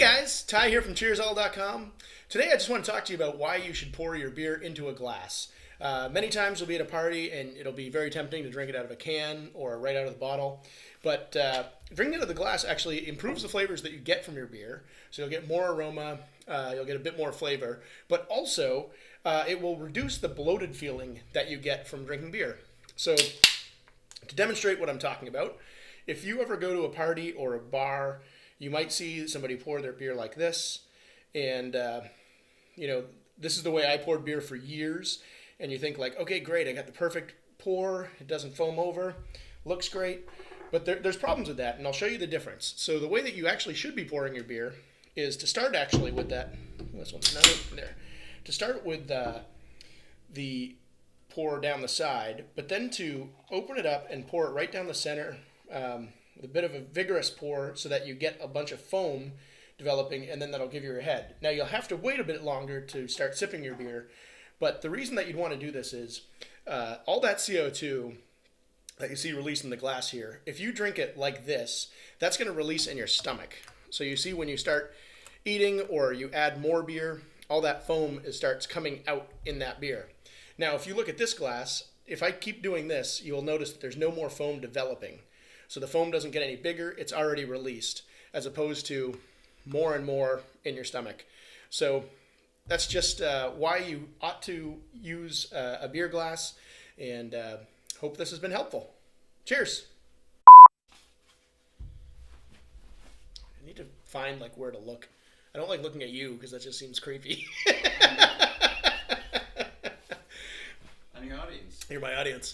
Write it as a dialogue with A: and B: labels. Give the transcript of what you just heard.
A: guys, Ty here from CheersAll.com. Today I just want to talk to you about why you should pour your beer into a glass. Many times you'll be at a party and it'll be very tempting to drink it out of a can or right out of the bottle. But drinking it out of the glass actually improves the flavors that you get from your beer. So you'll get more aroma, you'll get a bit more flavor, but also it will reduce the bloated feeling that you get from drinking beer. So to demonstrate what I'm talking about, if you ever go to a party or a bar, you might see somebody pour their beer like this, and this is the way I poured beer for years, and you think like, okay, great, I got the perfect pour, it doesn't foam over, looks great, but there's problems with that, and I'll show you the difference. So the way that you actually should be pouring your beer is to start actually with that, this one's not there, to start with the pour down the side, but then to open it up and pour it right down the center, with a bit of a vigorous pour so that you get a bunch of foam developing, and then that'll give you your head. Now you'll have to wait a bit longer to start sipping your beer, but the reason that you'd want to do this is all that CO2 that you see released in the glass here, if you drink it like this, that's going to release in your stomach. So you see when you start eating or you add more beer, all that foam starts coming out in that beer. Now if you look at this glass, if I keep doing this, you'll notice that there's no more foam developing. So the foam doesn't get any bigger, it's already released, as opposed to more and more in your stomach. So that's just why you ought to use a beer glass, and hope this has been helpful. Cheers! I need to find like where to look. I don't like looking at you because that just seems creepy.
B: I'm your audience.
A: You're my audience.